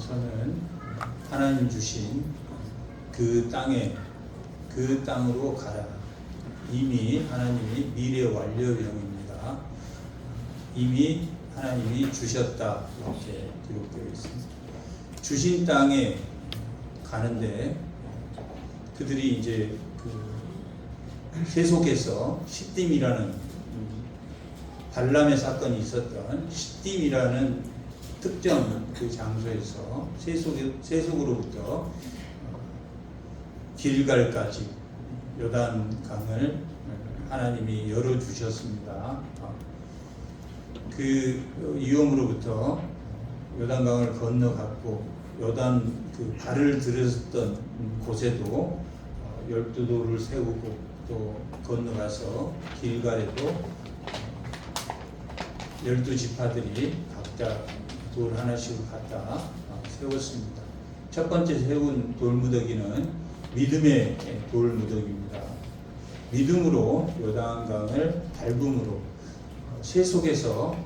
저는 하나님 주신 그 땅으로 가라. 이미 하나님이 미래 완료형입니다. 이미 하나님이 주셨다. 이렇게 기록되어 있습니다. 주신 땅에 가는데 그들이 이제 세속에서 시딤이라는 발람의 사건이 있었던 시딤이라는 특정 그 장소에서 세속으로부터 길갈까지 요단강을 하나님이 열어주셨습니다. 그 위험으로부터 요단강을 건너갔고 요단 그 발을 들였던 곳에도 12돌을 세우고 또 건너가서 길갈에도 12지파들이 각자 돌 하나씩을 갖다 세웠습니다. 첫 번째 세운 돌무더기는 믿음의 돌무더기입니다. 믿음으로 요단강을 밟음으로 세속에서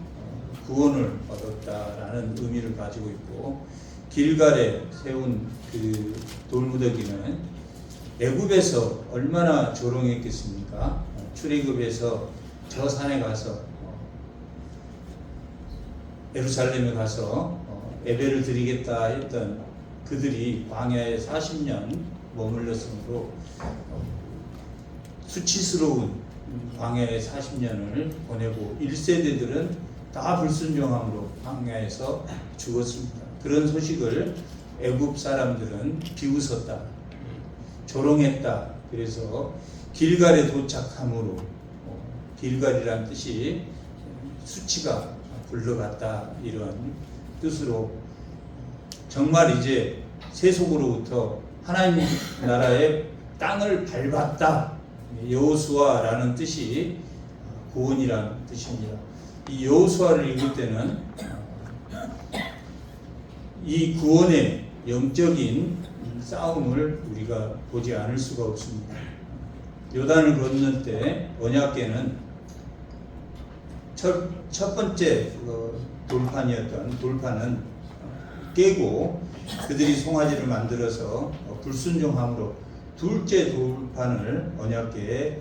구원을 얻었다라는 의미를 가지고 있고, 길갈에 세운 그 돌무더기는 애굽에서 얼마나 조롱했겠습니까? 출애굽에서 저 산에 가서 예루살렘에 가서 예배를 드리겠다 했던 그들이 광야에 40년 머물렀으므로 수치스러운 광야의 40년을 보내고 1세대들은 다 불순종함으로 광야에서 죽었습니다. 그런 소식을 애굽 사람들은 비웃었다, 조롱했다. 그래서 길갈에 도착함으로, 길갈이란 뜻이 수치가 불러갔다, 이런 뜻으로 정말 이제 세속으로부터 하나님 나라의 땅을 밟았다, 여호수아라는 뜻이 구원이라는 뜻입니다. 이 여호수아를 읽을 때는 이 구원의 영적인 싸움을 우리가 보지 않을 수가 없습니다. 요단을 건널 때 언약궤는 첫 번째 돌판은 깨고 그들이 송아지를 만들어서 불순종함으로 둘째 돌판을 언약궤에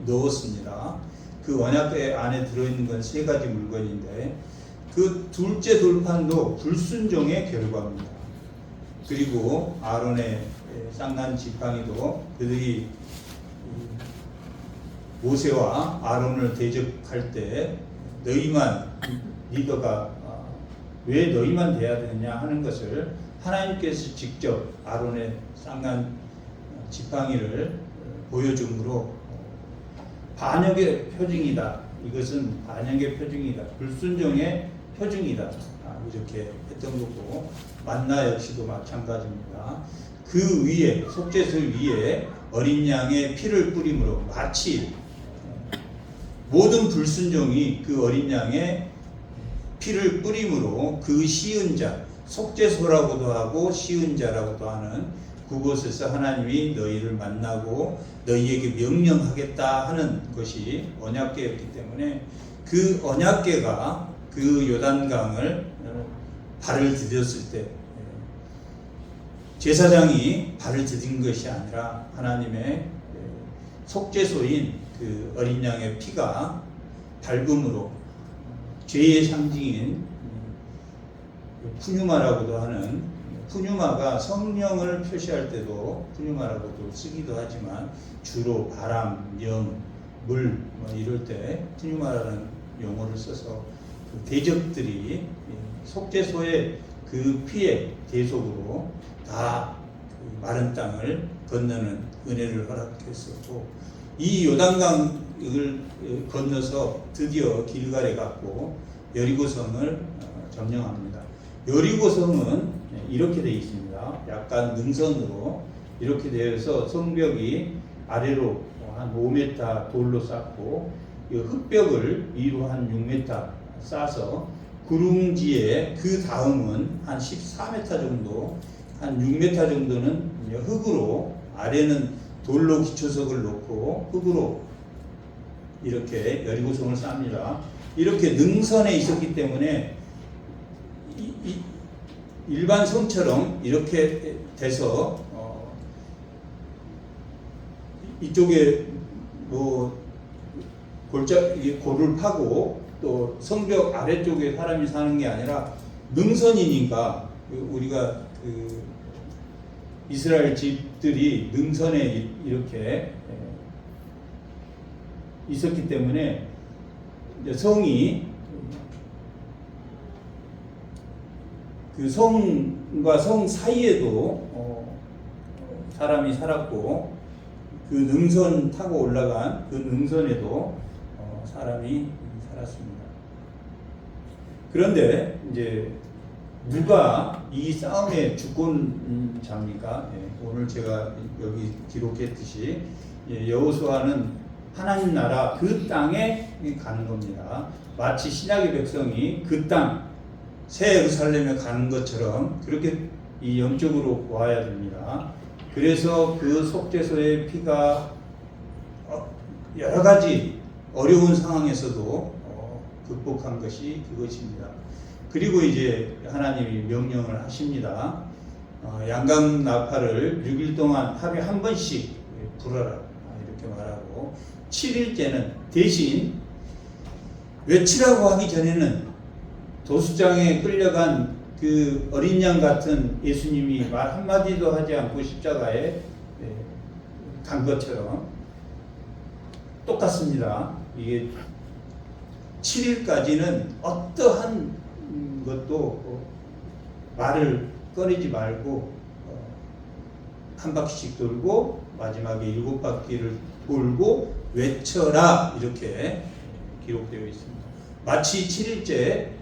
넣었습니다. 그 언약궤 안에 들어있는 건 3가지 물건인데 그 둘째 돌판도 불순종의 결과입니다. 그리고 아론의 쌍난 지팡이도 그들이 모세와 아론을 대적할 때 너희만 리더가 왜 너희만 돼야 되느냐 하는 것을 하나님께서 직접 아론의 쌍난 지팡이를 보여줌으로 반역의 표징이다. 이것은 반역의 표징이다. 불순종의 표징이다. 이렇게 했던 거고, 만나 역시도 마찬가지입니다. 그 위에, 속죄소 위에 어린 양의 피를 뿌림으로 마치 모든 불순종이 그 어린 양의 피를 뿌림으로 그 시은 자, 속죄소라고도 하고 시은 자라고도 하는 그곳에서 하나님이 너희를 만나고 너희에게 명령하겠다 하는 것이 언약궤였기 때문에 그 언약궤가 그 요단강을 발을 디뎠을 때 제사장이 발을 디딘 것이 아니라 하나님의 속죄소인 그 어린 양의 피가 밟음으로 죄의 상징인 푸뉴마라고도 하는, 푸뉴마가 성령을 표시할 때도 푸뉴마라고도 쓰기도 하지만 주로 바람, 영, 물 이럴 때 푸뉴마라는 용어를 써서 그 대적들이 속죄소의 그 피의 대속으로 다 그 마른 땅을 건너는 은혜를 허락했었고, 이 요단강을 건너서 드디어 길갈에 갔고 여리고성을 점령합니다. 여리고성은 이렇게 되어 있습니다. 약간 능선으로 이렇게 되어서 성벽이 아래로 한 5m 돌로 쌓고 흙벽을 위로 한 6m 쌓아서 구릉지에 그 다음은 한 14m 정도, 한 6m 정도는 흙으로, 아래는 돌로 기초석을 놓고 흙으로 이렇게 여리고성을 쌓습니다. 이렇게 능선에 있었기 때문에 일반 성처럼 이렇게 돼서 이쪽에 뭐 골을 파고 또 성벽 아래쪽에 사람이 사는 게 아니라 능선이니까 우리가 그 이스라엘 집들이 능선에 이렇게 있었기 때문에 성이 그 성과 성 사이에도 사람이 살았고 그 능선 타고 올라간 그 능선에도 사람이 살았습니다. 그런데 이제 누가 이 싸움의 주권자입니까? 오늘 제가 여기 기록했듯이 여호수아는 하나님 나라 그 땅에 가는 겁니다. 마치 신약의 백성이 그 땅 새 예루살렘에 가는 것처럼 그렇게 이 영적으로 보아야 됩니다. 그래서 그 속죄소의 피가 여러 가지 어려운 상황에서도 극복한 것이 그것입니다. 그리고 이제 하나님이 명령을 하십니다. 양각 나팔을 6일 동안 하루에 한 번씩 불어라 이렇게 말하고 7일째는 대신 외치라고 하기 전에는 도수장에 끌려간 그 어린 양 같은 예수님이 말 한마디도 하지 않고 십자가에 간 것처럼 똑같습니다. 이게 7일까지는 어떠한 것도 말을 꺼내지 말고 한 바퀴씩 돌고 마지막에 7바퀴를 돌고 외쳐라 이렇게 기록되어 있습니다. 마치 7일째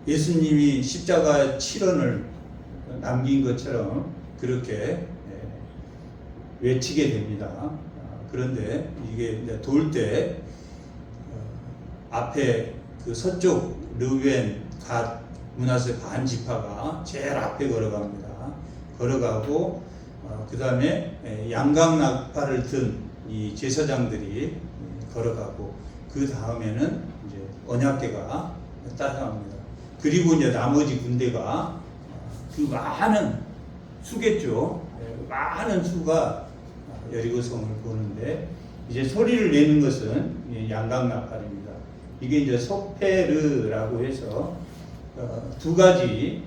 예수님이 십자가 7원을 남긴 것처럼 그렇게 외치게 됩니다. 그런데 이게 돌 때 앞에 그 서쪽 르우벤 갓 므낫세 반 지파가 제일 앞에 걸어갑니다. 걸어가고 그 다음에 양각 나팔을 든 이 제사장들이 걸어가고 그 다음에는 이제 언약궤가 따라갑니다. 그리고 이제 나머지 군대가 그 많은 수겠죠. 많은 수가 여리고성을 보는데 이제 소리를 내는 것은 양각 나팔입니다. 이게 이제 소페르라고 해서 두 가지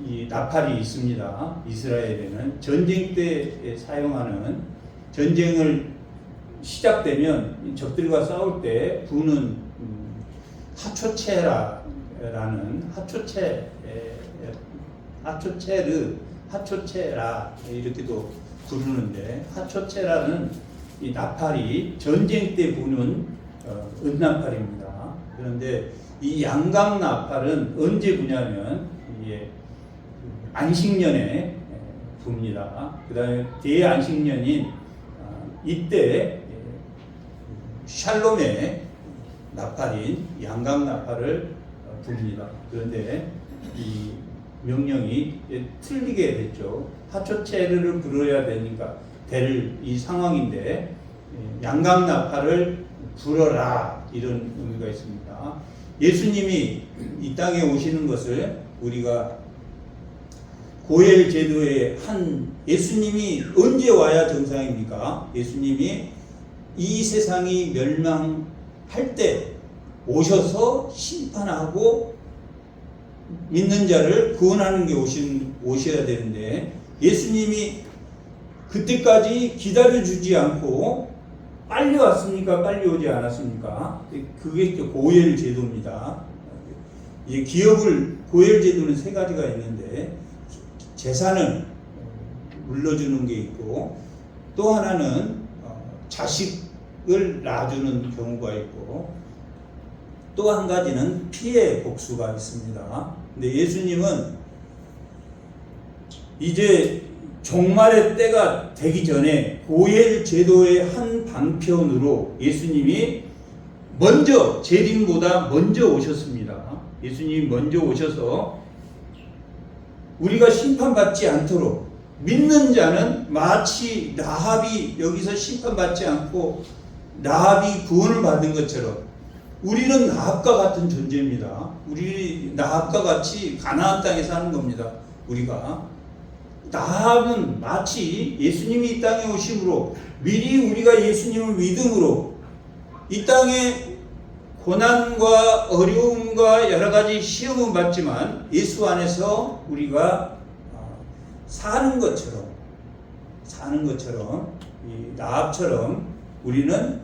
이 나팔이 있습니다. 이스라엘에는 전쟁 때 사용하는 전쟁을 시작되면 적들과 싸울 때 부는 하초체라는 하초체라 이렇게도 부르는데 하초체라는 이 나팔이 전쟁 때 부는 은나팔입니다. 그런데 이 양각 나팔은 언제 부냐면 이게 안식년에 붑니다. 그 다음에 대안식년인 이때 샬롬의 나팔인 양각 나팔을 붑니다. 그런데 이 명령이 틀리게 됐죠. 하초체를 불어야 되니까 될 이 상황인데 양각 나팔을 불어라 이런 의미가 있습니다. 예수님이 이 땅에 오시는 것을 우리가 고엘 제도의 예수님이 언제 와야 정상입니까? 예수님이 이 세상이 멸망할 때 오셔서 심판하고 믿는 자를 구원하는 게 오셔야 되는데 예수님이 그때까지 기다려주지 않고 빨리 왔습니까? 빨리 오지 않았습니까? 그게 고엘 제도입니다. 고엘 제도는 세 가지가 있는데 재산을 물려주는 게 있고 또 하나는 자식을 낳아주는 경우가 있고 또 한 가지는 피해 복수가 있습니다. 근데 예수님은 이제 종말의 때가 되기 전에 고엘 제도의 한 방편으로 예수님이 먼저 재림보다 먼저 오셨습니다. 예수님이 먼저 오셔서 우리가 심판받지 않도록 믿는 자는 마치 라합이 여기서 심판받지 않고 라합이 구원을 받은 것처럼 우리는 나합과 같은 존재입니다. 우리 나합과 같이 가나안 땅에 사는 겁니다. 우리가 나합은 마치 예수님이 이 땅에 오심으로 미리 우리가 예수님을 믿음으로 이 땅에 고난과 어려움과 여러 가지 시험은 받지만 예수 안에서 우리가 사는 것처럼 이 나합처럼 우리는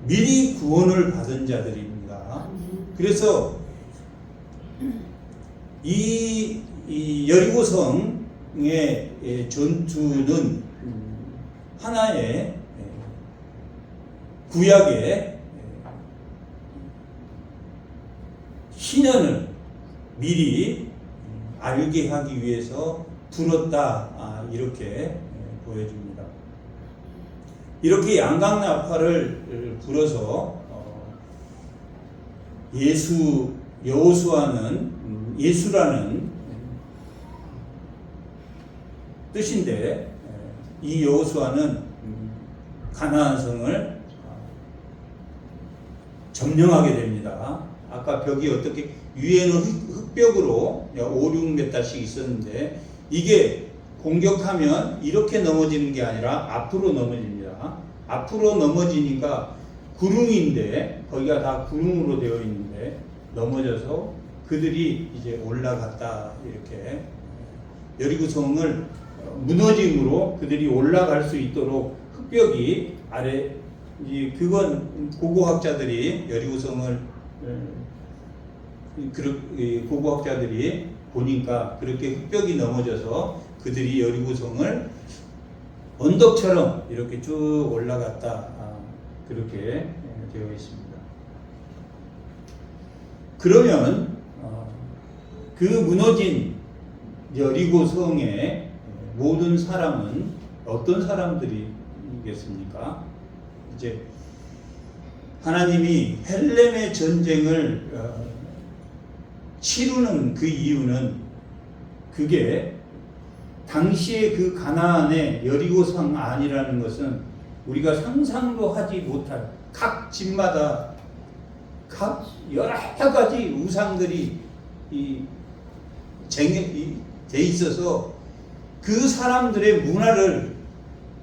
미리 구원을 받은 자들입니다. 그래서 이 여리고성의 전투는 하나의 구약의 신현을 미리 알게 하기 위해서 불었다, 이렇게 보여줍니다. 이렇게 양강나팔을 불어서 여호수아는 예수라는 뜻인데, 이 여호수아는 가나안 성을 점령하게 됩니다. 아까 벽이 어떻게 위에는 흙벽으로 5, 6m씩 있었는데 이게 공격하면 이렇게 넘어지는 게 아니라 앞으로 넘어집니다. 앞으로 넘어지니까 구릉인데 거기가 다 구릉으로 되어 있는데 넘어져서 그들이 이제 올라갔다, 이렇게 여리고성을 무너짐으로 그들이 올라갈 수 있도록 흙벽이 아래, 그건 고고학자들이 여리고성을 고고학자들이 보니까 그렇게 흙벽이 넘어져서 그들이 여리고성을 언덕처럼 이렇게 쭉 올라갔다, 그렇게 되어 있습니다. 그러면 그 무너진 여리고성의 모든 사람은 어떤 사람들이겠습니까? 이제 하나님이 헬렘의 전쟁을 치르는 그 이유는, 그게 당시에 그 가나안의 여리고성 안이라는 것은 우리가 상상도 하지 못할 각 집마다 각 여러 가지 우상들이 돼 있어서 그 사람들의 문화를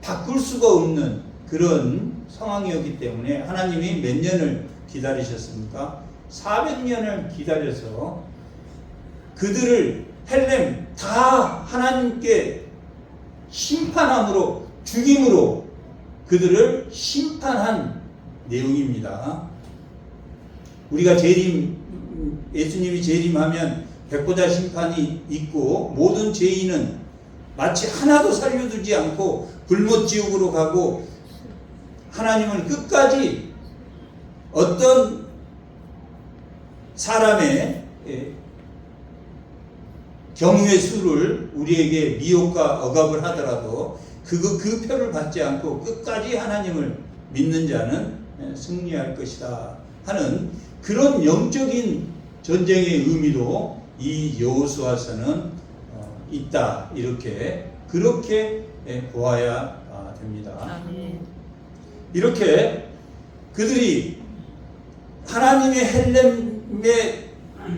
바꿀 수가 없는 그런 상황이었기 때문에 하나님이 몇 년을 기다리셨습니까? 400년을 기다려서 그들을 헬렘 다 하나님께 심판함으로, 죽임으로 그들을 심판한 내용입니다. 우리가 예수님이 재림하면 백보자 심판이 있고 모든 죄인은 마치 하나도 살려두지 않고 불못지옥으로 가고, 하나님은 끝까지 어떤 사람의 경우의 수를 우리에게 미혹과 억압을 하더라도 그 표를 받지 않고 끝까지 하나님을 믿는 자는 승리할 것이다 하는 그런 영적인 전쟁의 의미도 이 여호수아서는 있다, 그렇게 보아야 됩니다. 이렇게 그들이 하나님의 헬렘의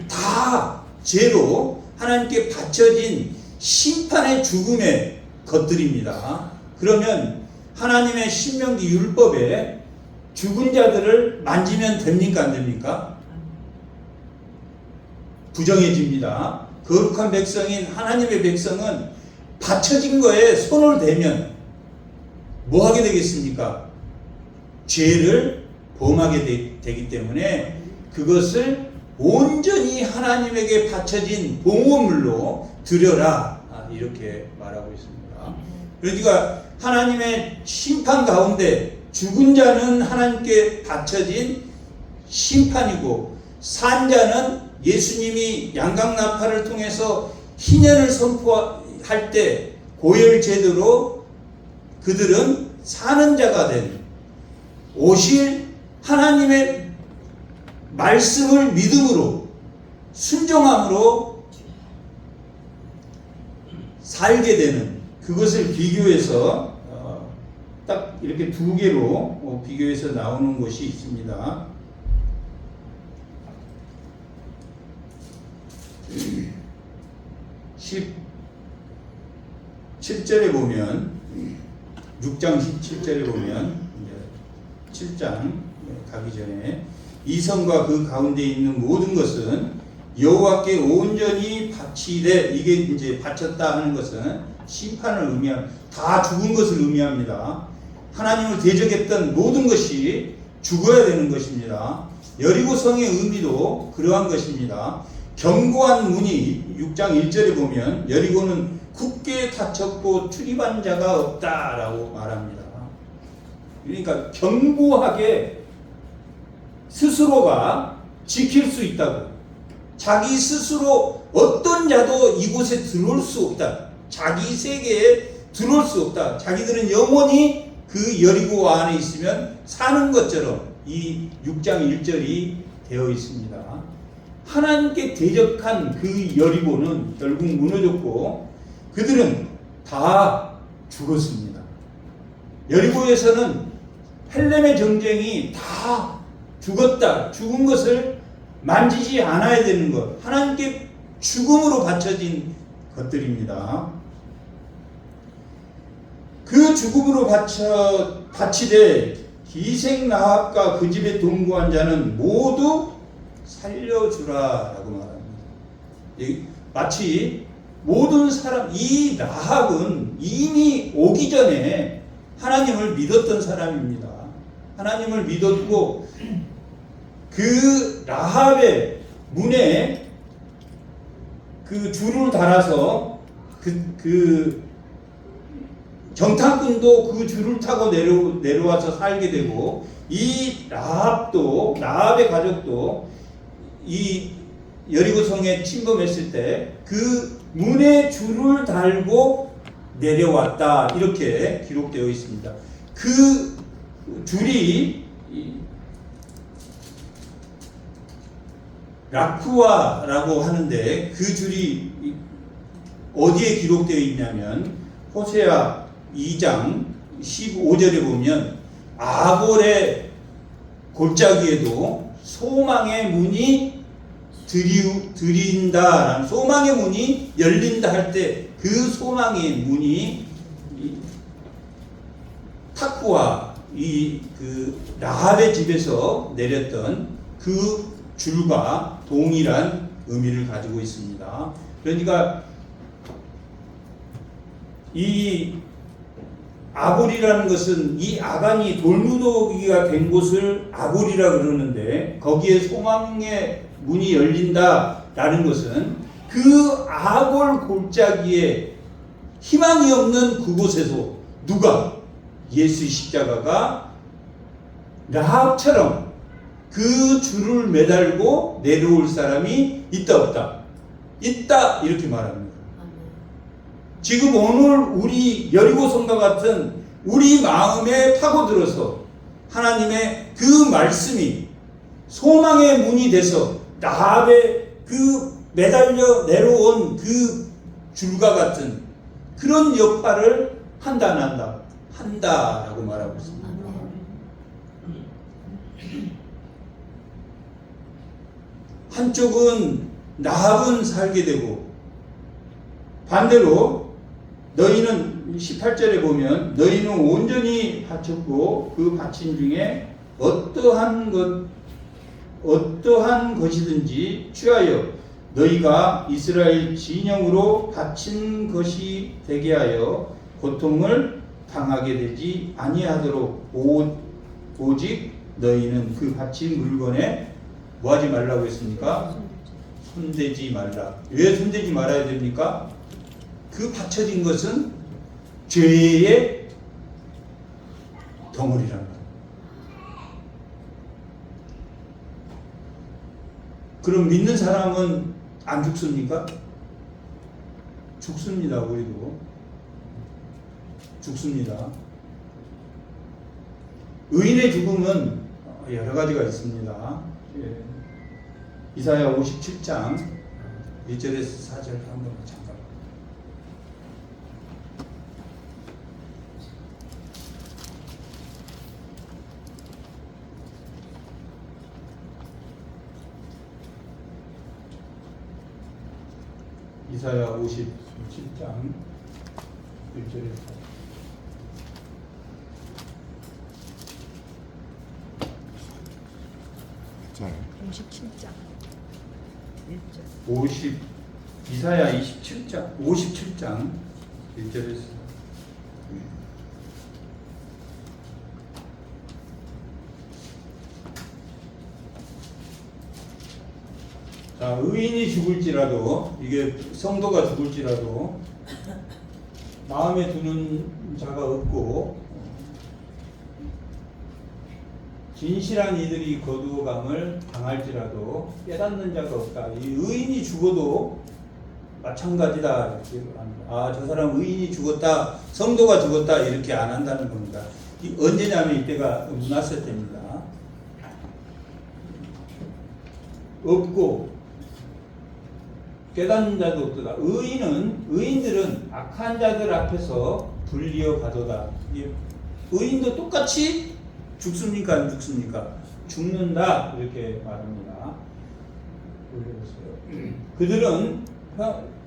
다 죄로 하나님께 바쳐진 심판의 죽음의 것들입니다. 그러면 하나님의 신명기 율법에 죽은 자들을 만지면 됩니까, 안 됩니까? 부정해집니다. 거룩한 백성인 하나님의 백성은 바쳐진 거에 손을 대면 뭐 하게 되겠습니까? 죄를 범하게 되기 때문에 그것을 온전히 하나님에게 바쳐진 봉헌물로 드려라, 이렇게 말하고 있습니다. 그러니까 하나님의 심판 가운데 죽은 자는 하나님께 바쳐진 심판이고, 산 자는 예수님이 양강나팔을 통해서 희년을 선포할 때 고열 제도로 그들은 사는 자가 된, 오실 하나님의 말씀을 믿음으로 순종함으로 살게 되는, 그것을 비교해서 딱 이렇게 두 개로 비교해서 나오는 것이 있습니다. 17절에 보면 6장 17절에 보면 이제 7장 가기 전에 이 성과 그 가운데 있는 모든 것은 여호와께 온전히 바치되, 이게 이제 바쳤다 하는 것은 심판을 의미합니다. 다 죽은 것을 의미합니다. 하나님을 대적했던 모든 것이 죽어야 되는 것입니다. 여리고 성의 의미도 그러한 것입니다. 견고한 문이 6장 1절에 보면 여리고는 굳게 닫혔고 출입한 자가 없다라고 말합니다. 그러니까 견고하게 스스로가 지킬 수 있다고. 자기 스스로 어떤 자도 이곳에 들어올 수 없다. 자기 세계에 들어올 수 없다. 자기들은 영원히 그 여리고 안에 있으면 사는 것처럼 이 6장 1절이 되어 있습니다. 하나님께 대적한 그 여리고는 결국 무너졌고 그들은 다 죽었습니다. 여리고에서는 헬렘의 정쟁이 다 죽었다. 죽은 것을 만지지 않아야 되는 것. 하나님께 죽음으로 바쳐진 것들입니다. 그 죽음으로 바치되 기생 라합과 그 집에 동거한 자는 모두 살려주라 라고 말합니다. 마치 모든 사람, 이 라합은 이미 오기 전에 하나님을 믿었던 사람입니다. 하나님을 믿었고 그 라합의 문에 그 줄을 달아서 그 정탐꾼도 그 줄을 타고 내려와서 살게 되고, 이 라합의 가족도 이 여리고성에 침범했을 때 그 문에 줄을 달고 내려왔다, 이렇게 기록되어 있습니다. 그 줄이 라쿠아라고 하는데 그 줄이 어디에 기록되어 있냐면 호세아 2장 15절에 보면 아골의 골짜기에도 소망의 문이 들인다, 소망의 문이 열린다 할 때 그 소망의 문이 타쿠아 그 라합의 집에서 내렸던 그 줄과 동일한 의미를 가지고 있습니다. 그러니까 이 아골이라는 것은 이 아간이 돌무더기가 된 곳을 아골이라 그러는데, 거기에 소망의 문이 열린다라는 것은 그 아골 골짜기에 희망이 없는 그곳에서 누가, 예수 십자가가 라합처럼 그 줄을 매달고 내려올 사람이 있다 없다? 있다, 이렇게 말합니다. 지금 오늘 우리 여리고성과 같은 우리 마음에 파고들어서 하나님의 그 말씀이 소망의 문이 돼서 라합의 그 매달려 내려온 그 줄과 같은 그런 역할을 한다 안 한다? 한다라고 말하고 있습니다. 한쪽은 라합은 살게 되고, 반대로 너희는 18절에 보면 너희는 온전히 바쳤고 그 바친 중에 어떠한 것이든지 취하여 너희가 이스라엘 진영으로 바친 것이 되게 하여 고통을 당하게 되지 아니하도록 오직 너희는 그 바친 물건에 뭐하지 말라고 했습니까? 손대지 말라. 왜 손대지 말아야 됩니까? 그 바쳐진 것은 죄의 덩어리란 말이에요. 그럼 믿는 사람은 안 죽습니까? 죽습니다. 우리도 죽습니다. 의인의 죽음은 여러 가지가 있습니다. 이사야 57장 1절에서 4절 한번 잠깐. 이사야 57장 1절에서 자, 57장 1절. 이사야 57장 1절에서 자, 의인이 죽을지라도, 이게 성도가 죽을지라도 마음에 두는 자가 없고 진실한 이들이 거두어감을 당할지라도 깨닫는 자가 없다. 이 의인이 죽어도 마찬가지다. 아, 저 사람 의인이 죽었다, 성도가 죽었다, 이렇게 안 한다는 겁니다. 언제냐면 이때가 문하세 때입니다. 없고 깨닫는 자도 없도다. 의인들은 악한 자들 앞에서 불리어 가도다. 의인도 똑같이 죽습니까? 안 죽습니까? 죽는다. 이렇게 말합니다. 그들은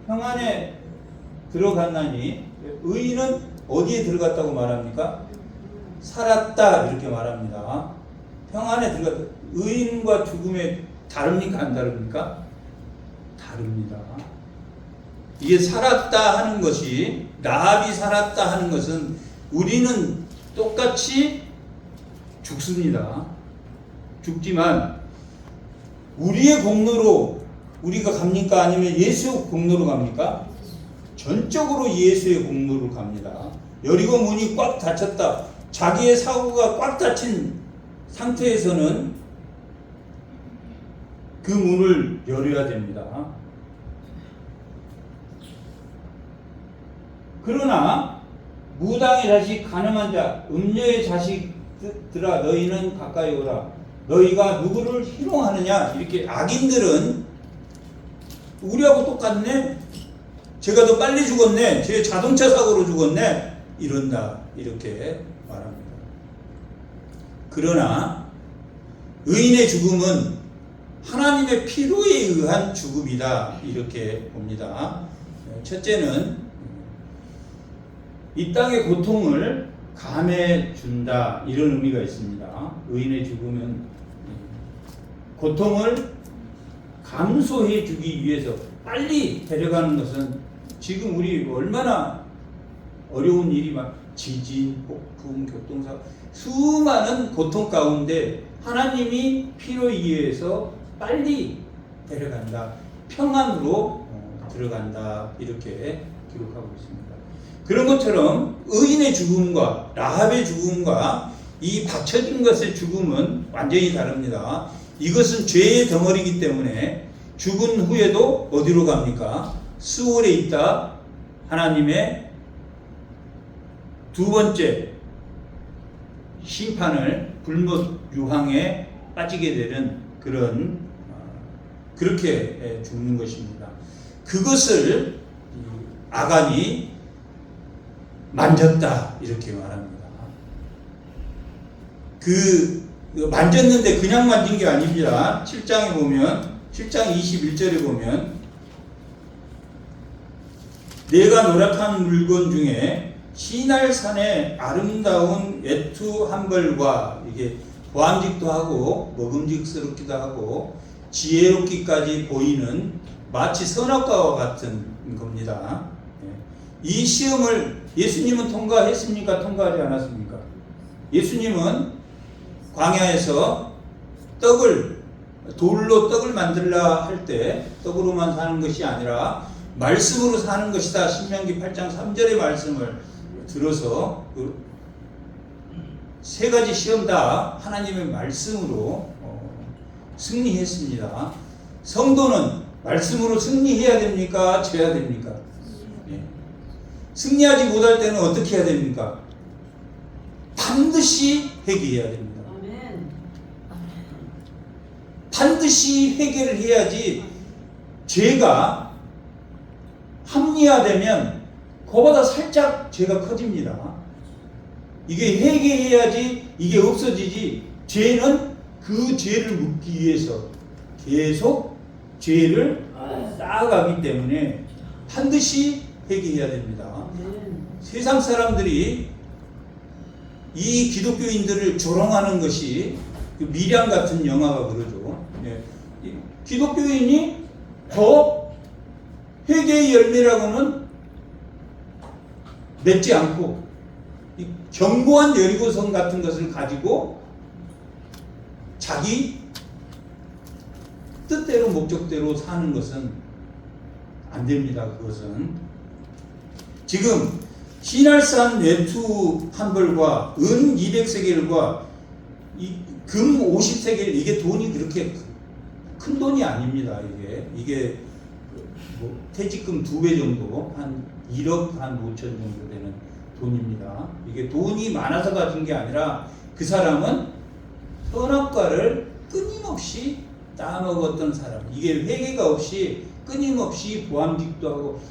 평안에 들어갔나니, 의인은 어디에 들어갔다고 말합니까? 살았다. 이렇게 말합니다. 평안에 들어갔다. 의인과 죽음에 다릅니까? 안 다릅니까? 다릅니다. 이게 살았다 하는 것이, 라합이 살았다 하는 것은 우리는 똑같이 죽습니다. 죽지만 우리의 공로로 우리가 갑니까? 아니면 예수의 공로로 갑니까? 전적으로 예수의 공로로 갑니다. 여리고 문이 꽉 닫혔다. 자기의 사고가 꽉 닫힌 상태에서는 그 문을 열어야 됩니다. 그러나 무당의 자식, 가늠한 자, 음녀의 자식들아, 너희는 가까이 오라. 너희가 누구를 희롱하느냐? 이렇게 악인들은 우리하고 똑같네. 제가 더 빨리 죽었네. 제 자동차 사고로 죽었네. 이런다. 이렇게 말합니다. 그러나 의인의 죽음은 하나님의 필요에 의한 죽음이다. 이렇게 봅니다. 첫째는 이 땅의 고통을 감해 준다. 이런 의미가 있습니다. 의인의 죽음은 고통을 감소해 주기 위해서 빨리 데려가는 것은, 지금 우리 얼마나 어려운 일이 막 지진, 폭풍, 교통사고, 수많은 고통 가운데 하나님이 필요에 의해서 빨리 데려간다. 평안으로 들어간다. 이렇게 기록하고 있습니다. 그런 것처럼 의인의 죽음과 라합의 죽음과 이 받쳐진 것의 죽음은 완전히 다릅니다. 이것은 죄의 덩어리이기 때문에 죽은 후에도 어디로 갑니까? 수월에 있다. 하나님의 두 번째 심판을, 불못 유황에 빠지게 되는 그렇게 죽는 것입니다. 그것을 아간이 만졌다. 이렇게 말합니다. 만졌는데 그냥 만진 게 아닙니다. 7장에 보면, 7장 21절에 보면, 내가 노력한 물건 중에 시날산의 아름다운 외투 한 벌과, 이게 보암직도 하고 먹음직스럽기도 하고 지혜롭기까지 보이는 마치 선악과와 같은 겁니다. 이 시험을 예수님은 통과했습니까? 통과하지 않았습니까? 예수님은 광야에서 돌로 떡을 만들라 할 때 떡으로만 사는 것이 아니라 말씀으로 사는 것이다. 신명기 8장 3절의 말씀을 들어서 세 가지 시험 다 하나님의 말씀으로 승리했습니다. 성도는 말씀으로 승리해야 됩니까? 져야 됩니까? 승리하지 못할 때는 어떻게 해야 됩니까? 반드시 회개해야 됩니다. 반드시 회개를 해야지. 죄가 합리화되면 그보다 살짝 죄가 커집니다. 이게 회개해야지 이게 없어지지. 죄는 그 죄를 묻기 위해서 계속 죄를 쌓아가기 때문에 반드시 회개해야 됩니다. 네. 세상 사람들이 이 기독교인들을 조롱하는 것이 그 미량 같은 영화가 그러죠. 예. 이 기독교인이 더 회개의 열매라고는 맺지 않고 이 견고한 여리고성 같은 것을 가지고 자기 뜻대로 목적대로 사는 것은 안 됩니다. 그것은 지금 신할산 외투 한 벌과 은 200세겔과 이 금 50세겔 이게 돈이 그렇게 큰 돈이 아닙니다. 이게 뭐 퇴직금 2배 정도 한 1억 한 5천 정도 되는 돈입니다. 이게 돈이 많아서 가진 게 아니라 그 사람은 선악과를 끊임없이 따먹었던 사람. 이게 회개가 없이 끊임없이 보암직도 하고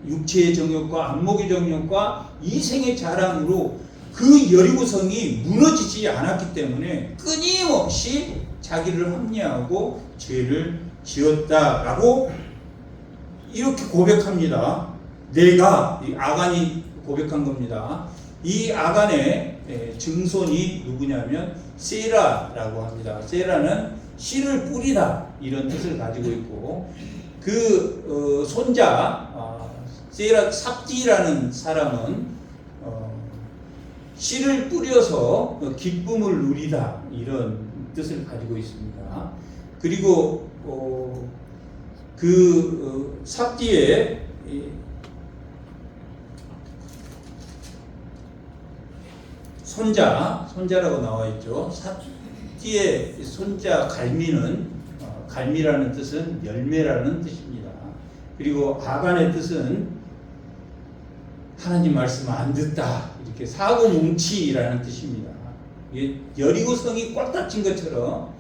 육체의 정욕과 안목의 정욕과 이생의 자랑으로 그 여리고성이 무너지지 않았기 때문에 끊임없이 자기를 합리화하고 죄를 지었다라고 이렇게 고백합니다. 내가 아간이 고백한 겁니다. 이 아간의 증손이 누구냐면 세라라고 합니다. 세라는 씨를 뿌리다 이런 뜻을 가지고 있고 그 손자 세라 삽디라는 사람은 씨를 뿌려서 기쁨을 누리다 이런 뜻을 가지고 있습니다. 그리고 그 삽디의 손자라고 나와 있죠. 삽디의 손자 갈미는 갈미라는 뜻은 열매라는 뜻입니다. 그리고 아간의 뜻은 하나님 말씀 안 듣다 이렇게 사고뭉치라는 뜻입니다. 여리고성이 꽉 닫힌 것처럼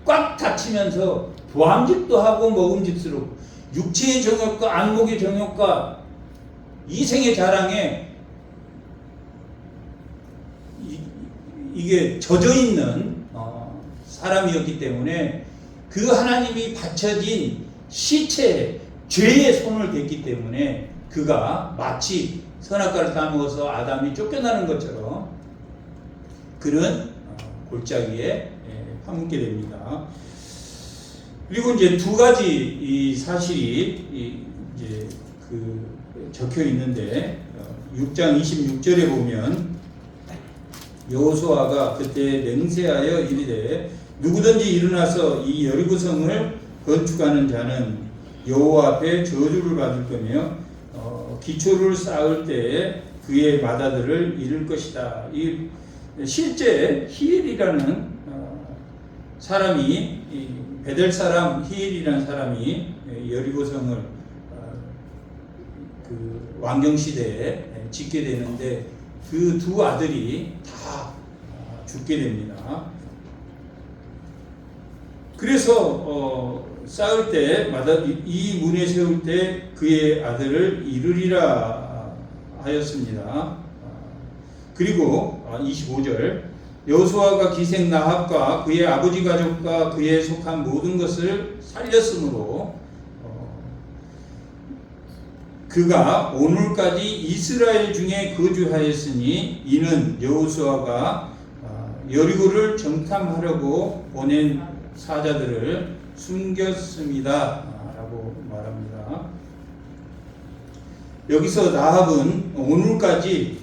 꽉 닫히면서 보암직도 하고 먹음직스럽고 육체의 정욕과 안목의 정욕과 이생의 자랑에 이게 젖어 있는 사람이었기 때문에 그 하나님이 바쳐진 시체에 죄의 손을 댔기 때문에 그가 마치 선악과를 따먹어서 아담이 쫓겨나는 것처럼 그런 골짜기에 파묻게 됩니다. 그리고 이제 두 가지 이 사실이 이제 적혀 있는데 6장 26절에 보면 여호수아가 그때 맹세하여 이르되 누구든지 일어나서 이 여리고성을 건축하는 자는 여호와 앞에 저주를 받을 거며 기초를 쌓을 때에 그의 마다들을 잃을 것이다. 이 실제 히엘이라는 사람이 베델 사람 히엘이라는 사람이 여리고성을 그 왕정 시대에 짓게 되는데 그 두 아들이 다 죽게 됩니다. 그래서 쌓을 때마다 이 문에 세울 때 그의 아들을 잃으리라 하였습니다. 그리고 25절 여호수아가 기생 나합과 그의 아버지 가족과 그에 속한 모든 것을 살렸으므로 그가 오늘까지 이스라엘 중에 거주하였으니 이는 여호수아가 여리고를 정탐하려고 보낸 사자들을 숨겼습니다 라고 말합니다. 여기서 나합은 오늘까지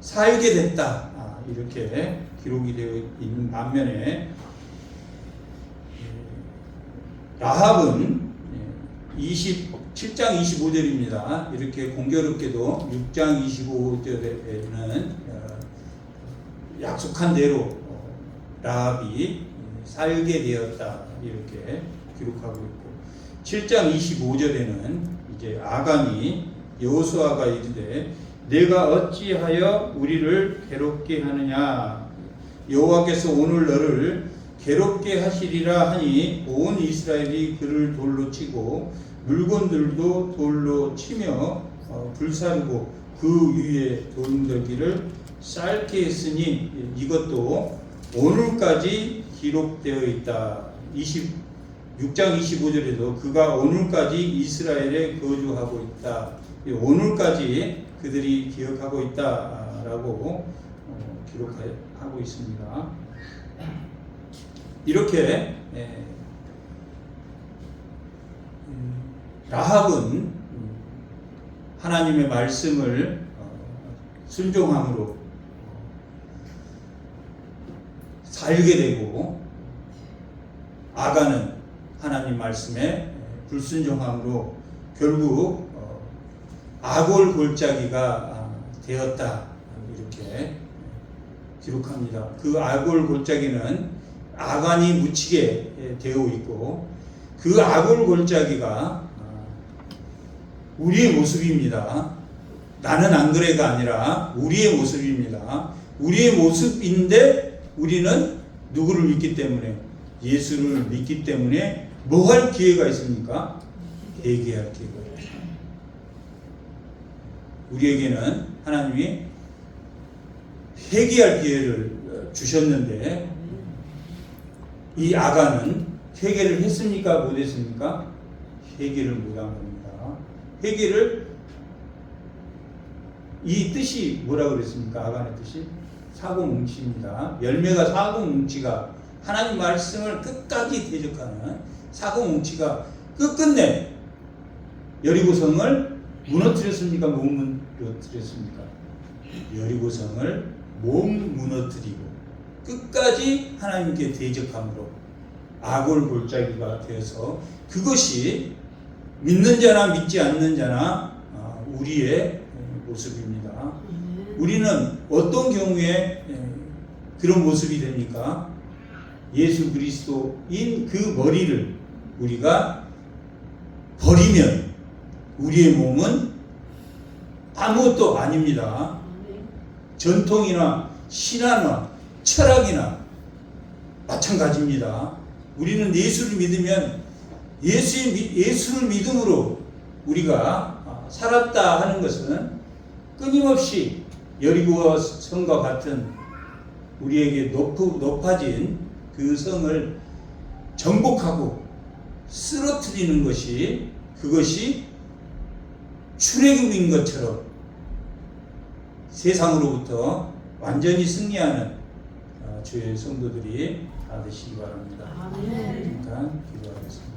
살게 됐다 이렇게 기록이 되어 있는 반면에 라합은 7장 25절입니다. 이렇게 공교롭게도 6장 25절에는 약속한 대로 라합이 살게 되었다 이렇게 기록하고 있고 7장 25절에는 이제 아간이 여호수아가 이르되 내가 어찌하여 우리를 괴롭게 하느냐 여호와께서 오늘 너를 괴롭게 하시리라 하니 온 이스라엘이 그를 돌로 치고 물건들도 돌로 치며 불사르고 그 위에 돌무더기를 쌓게 했으니 이것도 오늘까지 기록되어 있다. 6장 25절에도 그가 오늘까지 이스라엘에 거주하고 있다. 오늘까지 그들이 기억하고 있다라고 기록하고 있습니다. 이렇게 라합은 하나님의 말씀을 순종함으로 살게 되고, 아가는 하나님 말씀에 불순종함으로 결국 아골 골짜기가 되었다, 이렇게 기록합니다. 그 아골 골짜기는 아간이 묻히게 되어 있고, 그 아골 골짜기가 우리의 모습입니다. 나는 안 그래가 아니라 우리의 모습입니다. 우리의 모습인데 우리는 누구를 믿기 때문에, 예수를 믿기 때문에 뭐 할 기회가 있습니까? 회개할 기회가 있습니다. 우리에게는 하나님이 회개할 기회를 주셨는데, 이 아간은 회개를 했습니까? 못했습니까? 회개를 못한 겁니다. 회개를, 이 뜻이 뭐라 그랬습니까? 아간의 뜻이 사고뭉치입니다. 열매가 사고뭉치가, 하나님 말씀을 끝까지 대적하는 사고뭉치가 끝끝내 여리고성을 무너뜨렸습니까? 못 무너뜨렸습니까? 여리고성을 못 무너뜨리고 끝까지 하나님께 대적함으로 아골 골짜기가 되어서, 그것이 믿는 자나 믿지 않는 자나 우리의 모습입니다. 우리는 어떤 경우에 그런 모습이 됩니까? 예수 그리스도인 그 머리를 우리가 버리면 우리의 몸은 아무것도 아닙니다. 전통이나 신화나 철학이나 마찬가지입니다. 우리는 예수를 믿으면 예수를 믿음으로 우리가 살았다 하는 것은 끊임없이 여리고 성과 같은 우리에게 높아진 그 성을 정복하고 쓰러뜨리는 것이, 그것이 출애굽인 것처럼 세상으로부터 완전히 승리하는 주의 성도들이 다 되시기 바랍니다. 아멘. 잠깐 기도하겠습니다.